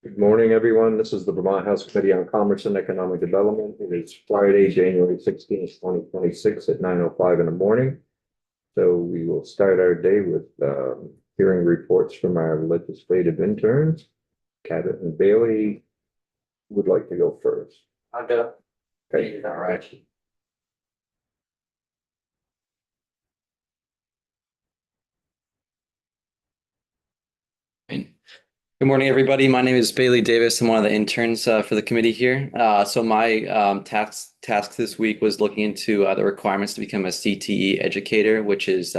Good morning, everyone. This is the Vermont House Committee on Commerce and Economic Development. It is Friday, January 16th, 2026 at 9:05 in the morning. So we will start our day with hearing reports from our legislative interns. Cabot and Bailey would like to go first. I'll go. Okay. All right. Good morning, everybody. My name is Bailey Davis. I'm one of the interns for the committee here. So my task this week was looking into the requirements to become a CTE educator, which is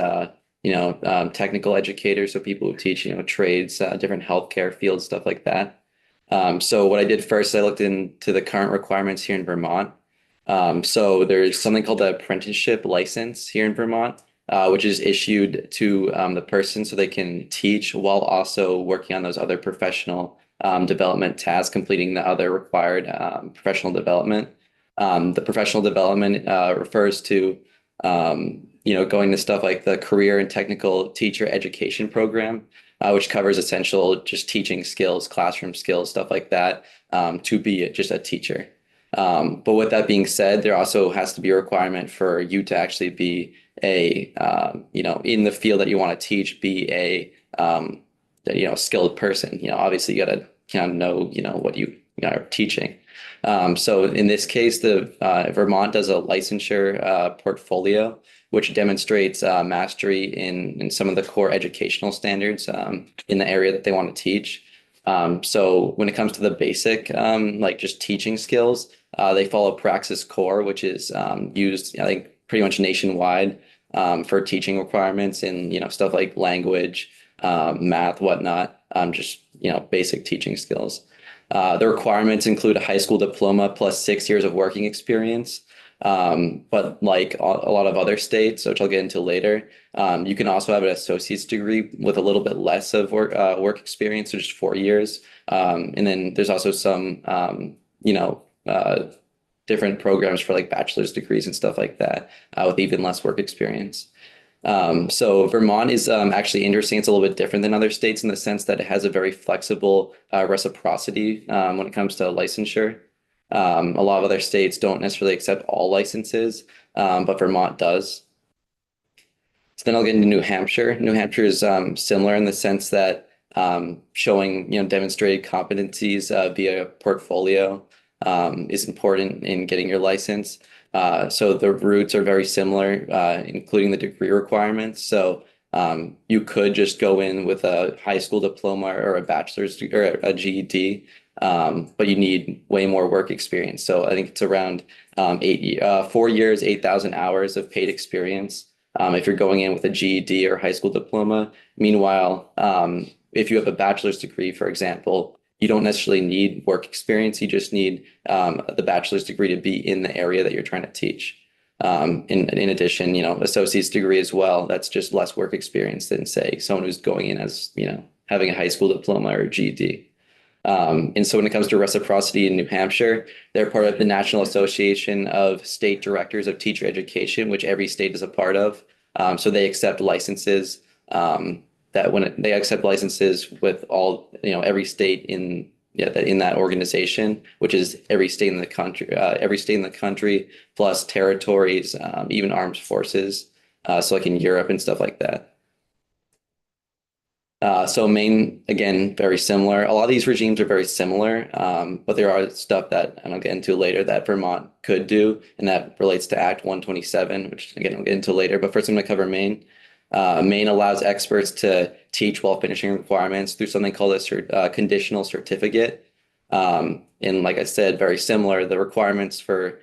technical educator. So people who teach trades, different healthcare fields, stuff like that. So what I did first, I looked into the current requirements here in Vermont. So there's something called the apprenticeship license here in Vermont, which is issued to the person so they can teach while also working on those other professional development tasks, completing the other required professional development. The professional development refers to going to stuff like the Career and Technical Teacher Education Program, which covers essential just teaching skills, classroom skills, stuff like that, to be just a teacher. But with that being said, there also has to be a requirement for you to actually be in the field that you want to teach, be a skilled person. Obviously you got to kind of know what you are teaching. So in this case, the Vermont does a licensure portfolio, which demonstrates mastery in some of the core educational standards in the area that they want to teach. So when it comes to the basic, like just teaching skills, they follow Praxis Core, which is used, I think, pretty much nationwide for teaching requirements in, stuff like language, math, whatnot, just, basic teaching skills. The requirements include a high school diploma plus 6 years of working experience. But like a lot of other states, which I'll get into later, you can also have an associate's degree with a little bit less of work experience, so just 4 years. And then there's also some, different programs for like bachelor's degrees and stuff like that, with even less work experience. So Vermont is actually interesting. It's a little bit different than other states in the sense that it has a very flexible reciprocity when it comes to licensure. A lot of other states don't necessarily accept all licenses, but Vermont does. So then I'll get into New Hampshire. New Hampshire is similar in the sense that showing demonstrated competencies via portfolio is important in getting your license. So the routes are very similar, including the degree requirements. So you could just go in with a high school diploma or a bachelor's or a GED, but you need way more work experience. So I think it's around 4 years, 8,000 hours of paid experience if you're going in with a GED or high school diploma. Meanwhile, if you have a bachelor's degree, for example, you don't necessarily need work experience. You just need the bachelor's degree to be in the area that you're trying to teach. In addition, associate's degree as well. That's just less work experience than, say, someone who's going in as, having a high school diploma or GED. And so when it comes to reciprocity in New Hampshire, they're part of the National Association of State Directors of Teacher Education, which every state is a part of. So they accept licenses they accept licenses with all, every state in that organization, which is every state in the country, plus territories, even armed forces. So like in Europe and stuff like that. So Maine, again, very similar. A lot of these regimes are very similar, but there are stuff that I'll get into later that Vermont could do, and that relates to Act 127, which again, I'll get into later. But first I'm going to cover Maine. Maine allows experts to teach while finishing requirements through something called a conditional certificate. And like I said, very similar. The requirements for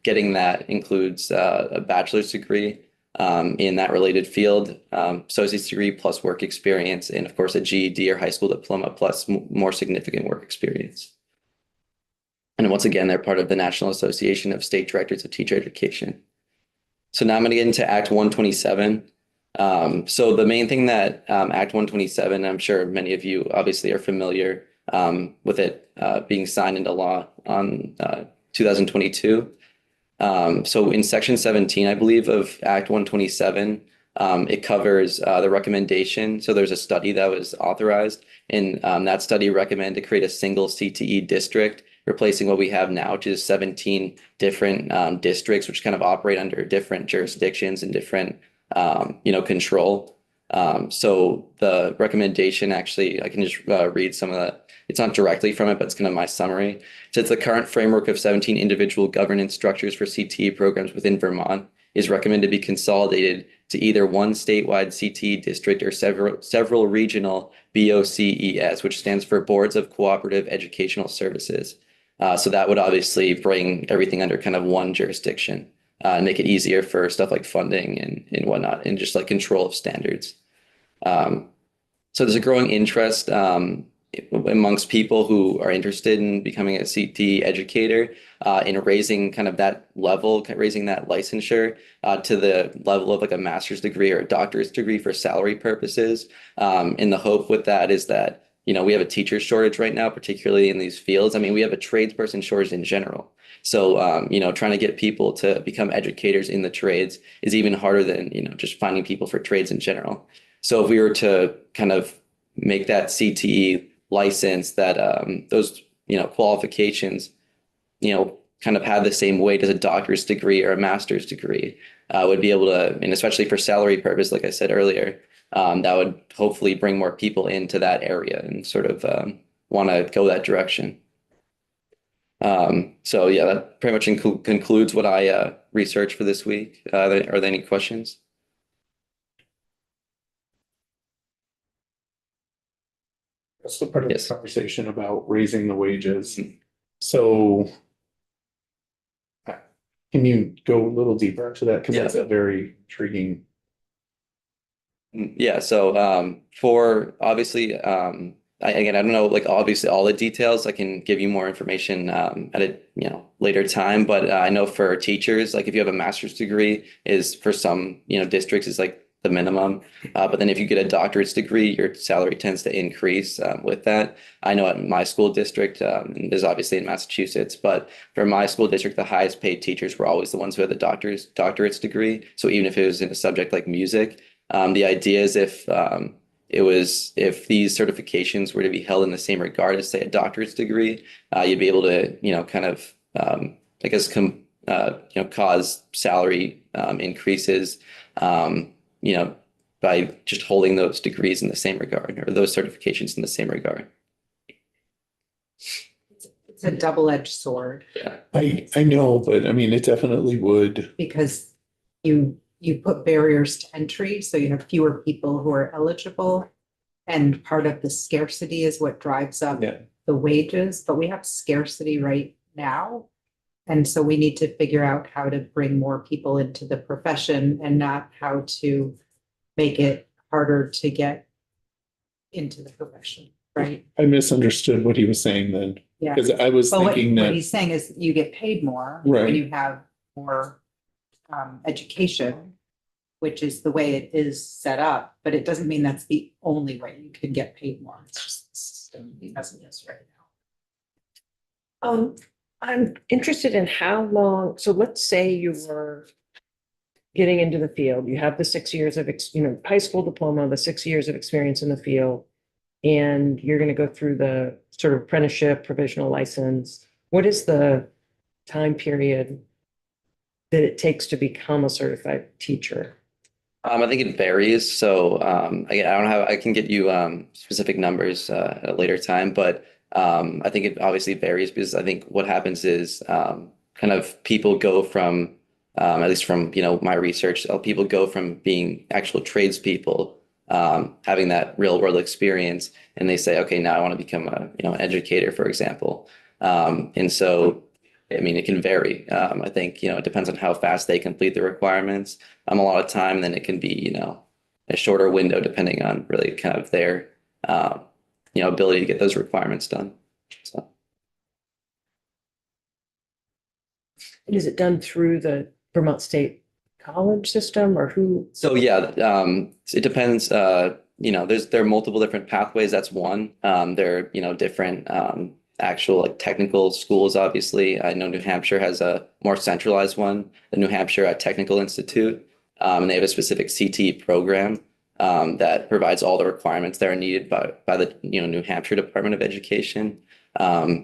getting that includes a bachelor's degree in that related field, associate's degree plus work experience, and of course a GED or high school diploma plus more significant work experience. And once again, they're part of the National Association of State Directors of Teacher Education. So now I'm going to get into Act 127. So the main thing that Act 127, I'm sure many of you obviously are familiar with it being signed into law on 2022. So in Section 17, I believe, of Act 127, It covers the recommendation. So there's a study that was authorized, and that study recommended to create a single CTE district, replacing what we have now, which is 17 different districts, which kind of operate under different jurisdictions and different control. So the recommendation, actually, I can just read some of that. It's not directly from it, but it's kind of my summary. It says the current framework of 17 individual governance structures for CTE programs within Vermont is recommended to be consolidated to either one statewide CTE district or several regional BOCES, which stands for Boards of Cooperative Educational Services. So that would obviously bring everything under kind of one jurisdiction and make it easier for stuff like funding and whatnot, and just like control of standards. So there's a growing interest amongst people who are interested in becoming a CTE educator in raising kind of that level, raising that licensure to the level of like a master's degree or a doctorate degree for salary purposes. And the hope with that is that, we have a teacher shortage right now, particularly in these fields. I mean, we have a tradesperson shortage in general. So, trying to get people to become educators in the trades is even harder than, just finding people for trades in general. So if we were to kind of make that CTE license, that those, qualifications, kind of have the same weight as a doctor's degree or a master's degree, would be able to, and especially for salary purpose, like I said earlier, that would hopefully bring more people into that area and sort of want to go that direction. So yeah, that pretty much concludes what I researched for this week. Are there any questions? That's the part of Yes. the conversation about raising the wages. So can you go a little deeper into that? Because that's a very intriguing. Yeah, so for obviously, I don't know, like obviously all the details. I can give you more information at a later time. But I know for teachers, like if you have a master's degree, is for some districts is like the minimum. But then if you get a doctorate's degree, your salary tends to increase with that. I know at my school district, there's obviously in Massachusetts, but for my school district, the highest paid teachers were always the ones who had the doctorate's degree. So even if it was in a subject like music, the idea is if these certifications were to be held in the same regard as say a doctorate's degree, you'd be able to kind of I guess cause salary increases by just holding those degrees in the same regard or those certifications in the same regard. It's a double-edged sword Yeah. I know, but I mean, it definitely would. because you put barriers to entry, so you have fewer people who are eligible. And part of the scarcity is what drives up Yeah. the wages, but we have scarcity right now. And so we need to figure out how to bring more people into the profession and not how to make it harder to get into the profession, right? I misunderstood what he was saying then, Yeah. because I was But what thinking that, he's saying is you get paid more Right. when you have more education, which is the way it is set up, but it doesn't mean that's the only way you can get paid more. It's just the system as it is right now. I'm interested in how long, so let's say you were getting into the field, you have the 6 years of, high school diploma, the 6 years of experience in the field, and you're going to go through the sort of apprenticeship, provisional license. What is the time period that it takes to become a certified teacher? I think it varies. So I can get you specific numbers at a later time, but I think it obviously varies because I think what happens is kind of people go from at least from my research, people go from being actual tradespeople, having that real world experience, and they say, okay, now I want to become an educator, for example. And so, I mean, it can vary. I think it depends on how fast they complete the requirements. A lot of time, then it can be a shorter window depending on really kind of their ability to get those requirements done. So. And is it done through the Vermont State College system or who? So yeah, it depends. There are multiple different pathways. That's one. There are different actual like technical schools. Obviously, I know New Hampshire has a more centralized one, the New Hampshire Technical Institute. And they have a specific CTE program that provides all the requirements that are needed by the New Hampshire Department of Education.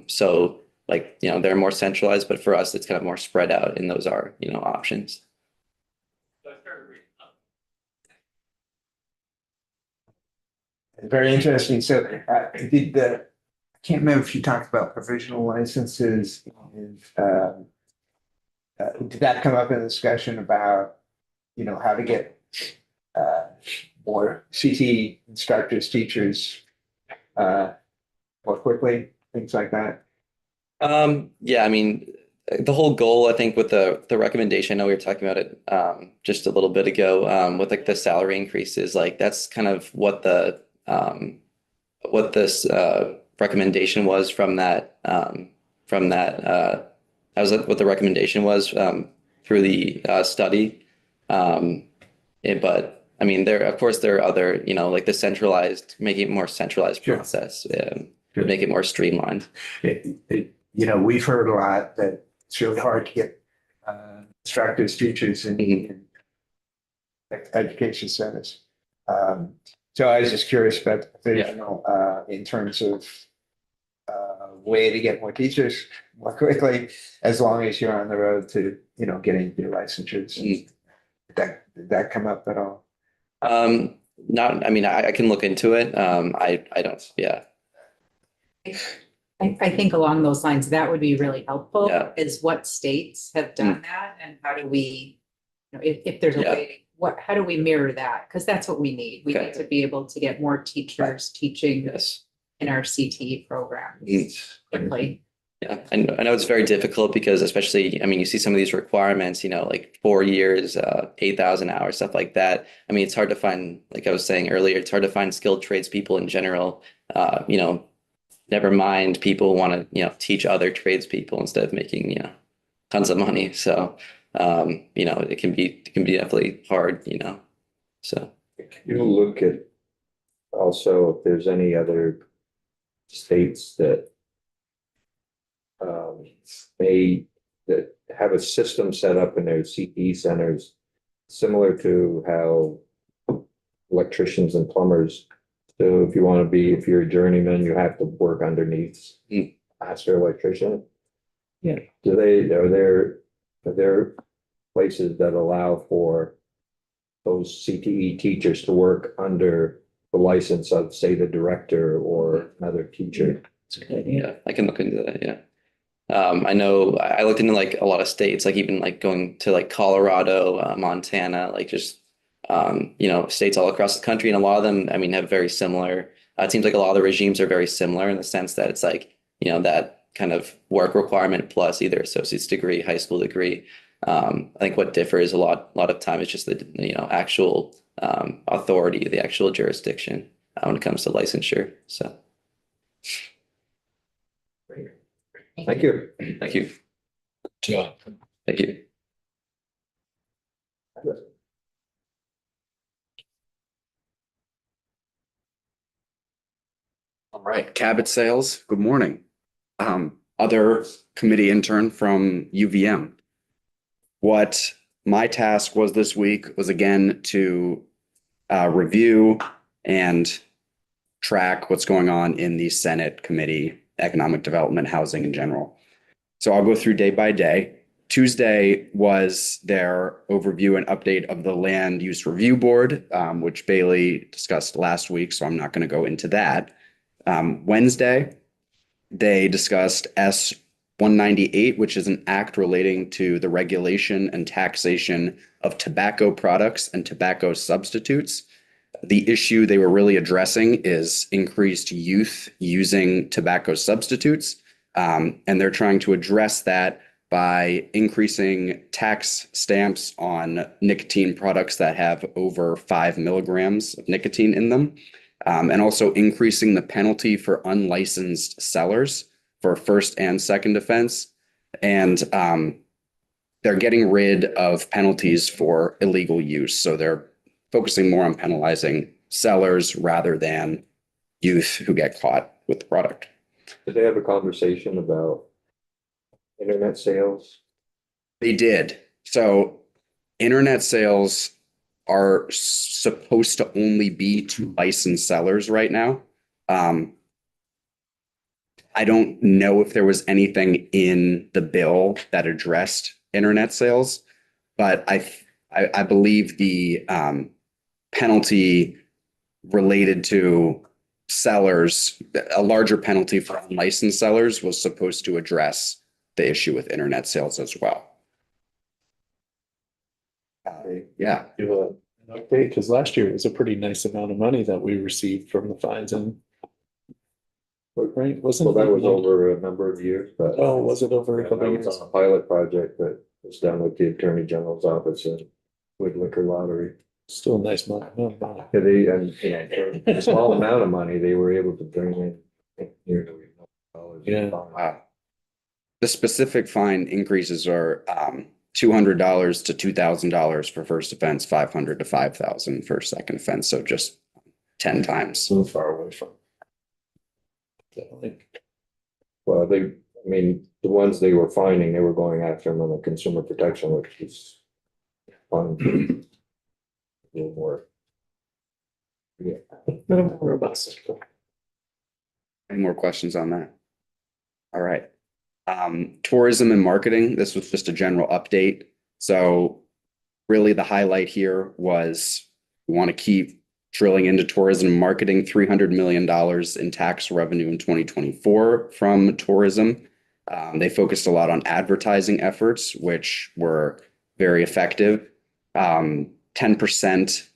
So like, they're more centralized, but for us, it's kind of more spread out, and those are, options. Very interesting. So I can't remember if you talked about provisional licenses and did that come up in the discussion about, how to get more CT instructors, teachers more quickly, things like that? Yeah, I mean, the whole goal, I think, with the recommendation, I know we were talking about it just a little bit ago, with like the salary increases, like that's kind of what this recommendation was from that that was what the recommendation was through the study. But I mean, of course there are other, like the centralized, making it more centralized Sure. process, Sure. make it more streamlined. We've heard a lot that it's really hard to get instructors, teachers in education centers. So I was just curious about in terms of way to get more teachers more quickly, as long as you're on the road to, getting your licensures. Did that come up at all? Not, I mean, I can look into it. I don't, yeah. I think along those lines, that would be really helpful, Yeah. is what states have done that, and how do we, if there's a Yeah. way, how do we mirror that? Because that's what we need. We Okay. need to be able to get more teachers teaching Yes. in our CTE program quickly. Yeah, I know it's very difficult because especially, I mean, you see some of these requirements, like 4 years, 8,000 hours, stuff like that. I mean, it's hard to find, like I was saying earlier, it's hard to find skilled tradespeople in general. Never mind people want to, teach other tradespeople instead of making, tons of money. So, it can be definitely hard, so. You look at also if there's any other states that that have a system set up in their CTE centers, similar to how electricians and plumbers. So if you're a journeyman, you have to work underneath master electrician. Yeah. Are there places that allow for those CTE teachers to work under the license of, say, the director or another teacher? Yeah, I can look into that. Yeah. I know I looked into like a lot of states, like even like going to like Colorado, Montana, like just, states all across the country. And a lot of them, I mean, have very similar, it seems like a lot of the regimes are very similar in the sense that it's like, that kind of work requirement plus either associate's degree, high school degree. I think what differs a lot of time is just the, actual authority, the actual jurisdiction when it comes to licensure. So. Thank you. Thank you. Thank you. All right, Cabot Sales, good morning. Other committee intern from UVM. What my task was this week was again to review and track what's going on in the Senate Committee, Economic Development, Housing in general. So I'll go through day by day. Tuesday was their overview and update of the Land Use Review Board, which Bailey discussed last week, so I'm not going to go into that. Wednesday, they discussed S-198, which is an act relating to the regulation and taxation of tobacco products and tobacco substitutes. The issue they were really addressing is increased youth using tobacco substitutes, and they're trying to address that by increasing tax stamps on nicotine products that have over 5 milligrams of nicotine in them, and also increasing the penalty for unlicensed sellers for first and second offense. And they're getting rid of penalties for illegal use. So they're focusing more on penalizing sellers rather than youth who get caught with the product. Did they have a conversation about internet sales? They did. So internet sales are supposed to only be to licensed sellers right now. I don't know if there was anything in the bill that addressed internet sales, but I believe the penalty related to sellers, a larger penalty for unlicensed sellers, was supposed to address the issue with internet sales as well. Yeah, Do an update, because last year it was a pretty nice amount of money that we received from the fines and. Right, wasn't Well, it? that was over a number of years, but. Oh, was it over a That couple of was years? on a pilot project that was done with the Attorney General's office and with liquor lottery. Still a nice amount of money. Yeah, they, and, you know, for a small amount of money, they were able to bring in nearly $1 million. Yeah. wow. The specific fine increases are $200 to $2,000 for first offense, $500 to $5,000 for second offense. So just 10 times. So far away from. Definitely. Well, I mean, the ones they were finding, they were going after them on the consumer protection, which is fun. A little more. Yeah. Little more robust. Any more questions on that? All right. Tourism and marketing, this was just a general update. So really the highlight here was we want to keep drilling into tourism and marketing, $300 million in tax revenue in 2024 from tourism. They focused a lot on advertising efforts, which were very effective. 10%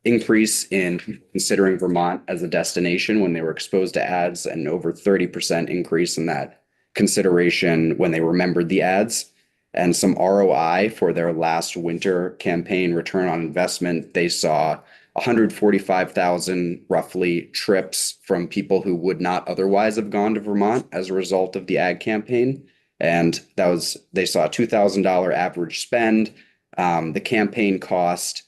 increase in considering Vermont as a destination when they were exposed to ads, and over 30% increase in that consideration when they remembered the ads. And some ROI for their last winter campaign return on investment. They saw 145,000 roughly trips from people who would not otherwise have gone to Vermont as a result of the ad campaign. And they saw a $2,000 average spend. The campaign cost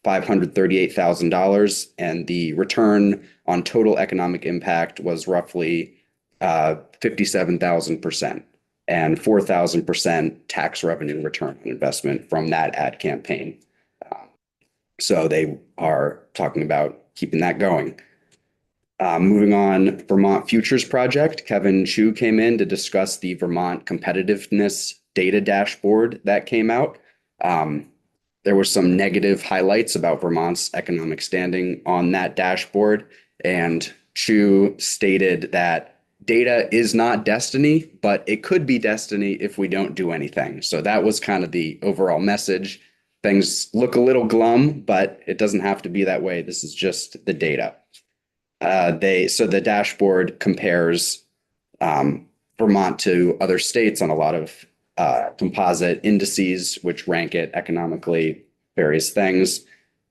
$538,000, and the return on total economic impact was roughly 57,000% and 4,000% tax revenue return on investment from that ad campaign. So they are talking about keeping that going. Moving on, Vermont Futures Project. Kevin Chu came in to discuss the Vermont competitiveness data dashboard that came out. There were some negative highlights about Vermont's economic standing on that dashboard. And Chu stated that data is not destiny, but it could be destiny if we don't do anything. So that was kind of the overall message. Things look a little glum, but it doesn't have to be that way. This is just the data. So the dashboard compares Vermont to other states on a lot of composite indices, which rank it economically, various things.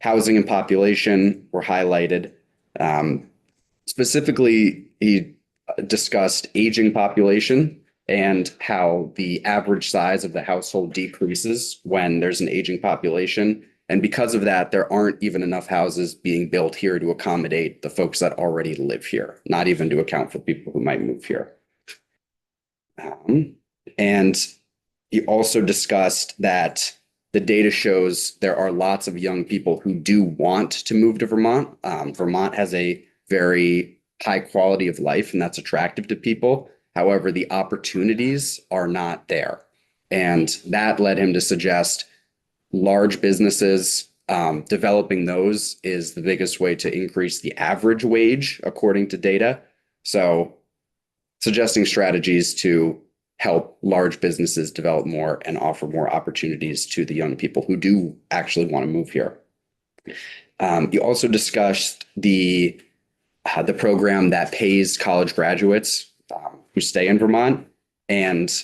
Housing and population were highlighted. Specifically, he discussed aging population and how the average size of the household decreases when there's an aging population. And because of that, there aren't even enough houses being built here to accommodate the folks that already live here, not even to account for people who might move here. And he also discussed that the data shows there are lots of young people who do want to move to Vermont. Vermont has a very high quality of life, and that's attractive to people. However, the opportunities are not there. And that led him to suggest large businesses, developing those is the biggest way to increase the average wage, according to data. So suggesting strategies to help large businesses develop more and offer more opportunities to the young people who do actually want to move here. You also discussed the program that pays college graduates who stay in Vermont, and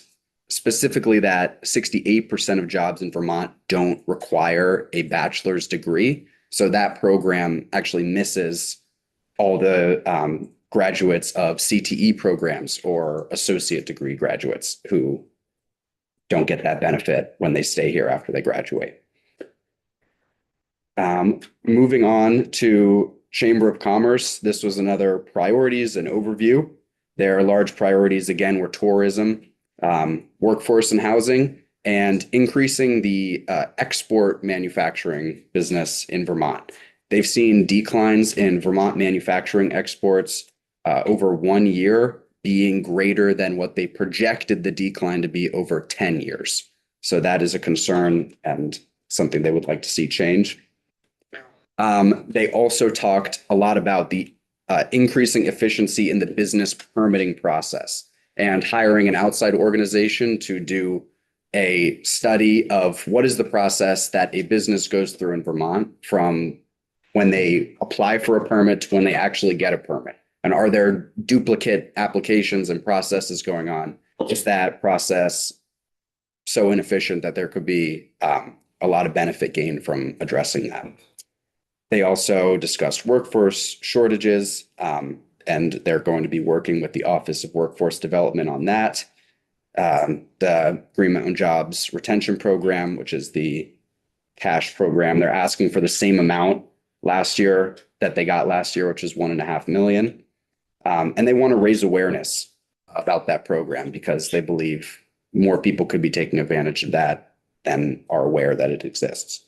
specifically that 68% of jobs in Vermont don't require a bachelor's degree. So that program actually misses all the graduates of CTE programs or associate degree graduates who don't get that benefit when they stay here after they graduate. Moving on to Chamber of Commerce, this was another priorities and overview. Their large priorities, again, were tourism, workforce and housing, and increasing the export manufacturing business in Vermont. They've seen declines in Vermont manufacturing exports over 1 year being greater than what they projected the decline to be over 10 years. So that is a concern and something they would like to see change. They also talked a lot about the increasing efficiency in the business permitting process and hiring an outside organization to do a study of what is the process that a business goes through in Vermont from when they apply for a permit to when they actually get a permit. And are there duplicate applications and processes going on? Is that process so inefficient that there could be a lot of benefit gained from addressing that? They also discussed workforce shortages, and they're going to be working with the Office of Workforce Development on that. The Agreement on Jobs Retention Program, which is the cash program, they're asking for the same amount last year that they got last year, which is 1.5 million. And they want to raise awareness about that program because they believe more people could be taking advantage of that than are aware that it exists.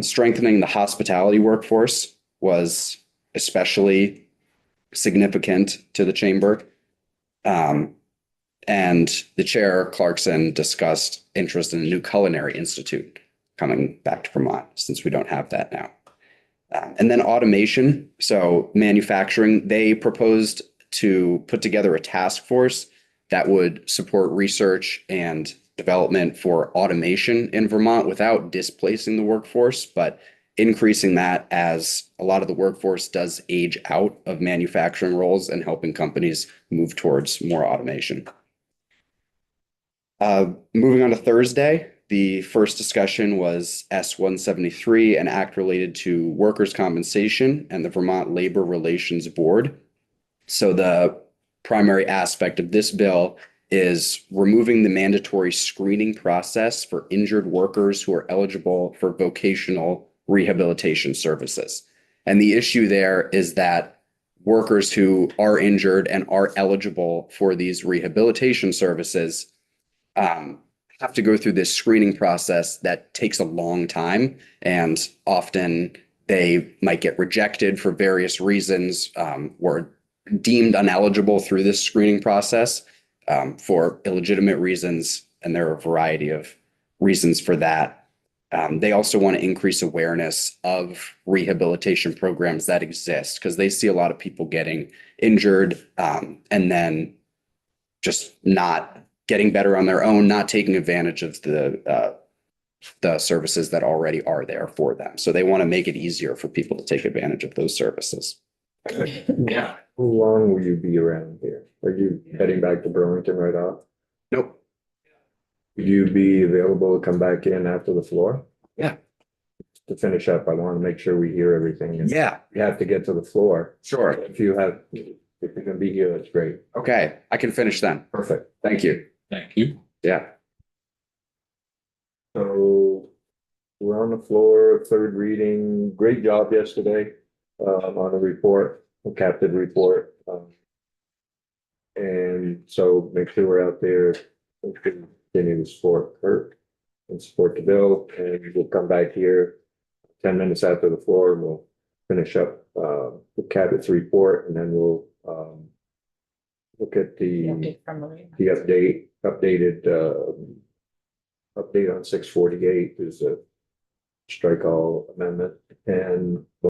Strengthening the hospitality workforce was especially significant to the chamber. And the chair, Clarkson, discussed interest in a new culinary institute coming back to Vermont, since we don't have that now. And then automation. So manufacturing, they proposed to put together a task force that would support research and development for automation in Vermont without displacing the workforce, but increasing that as a lot of the workforce does age out of manufacturing roles and helping companies move towards more automation. Moving on to Thursday, the first discussion was S-173, an act related to workers' compensation and the Vermont Labor Relations Board. So the primary aspect of this bill is removing the mandatory screening process for injured workers who are eligible for vocational rehabilitation services. And the issue there is that workers who are injured and are eligible for these rehabilitation services have to go through this screening process that takes a long time, and often they might get rejected for various reasons, or deemed ineligible through this screening process for illegitimate reasons, and there are a variety of reasons for that. They also want to increase awareness of rehabilitation programs that exist because they see a lot of people getting injured and then just not getting better on their own, not taking advantage of the services that already are there for them. So they want to make it easier for people to take advantage of those services. Yeah. How long will you be around here? Are you heading back to Burlington right off? Nope. Would you be available to come back in after the floor? Yeah. To finish up, I want to make sure we hear everything. And Yeah, you have to get to the floor. sure. If you're gonna be here, that's great. Okay, I can finish then. Perfect. Thank you. Thank you. Yeah. So we're on the floor, third reading. Great job yesterday on the report, the captain report. And so make sure we're out there, continue to support Kirk and support the bill, and we'll come back here 10 minutes after the floor and we'll finish up the cabinet's report, and then we'll look at the updated update on 648 is a strike all amendment, and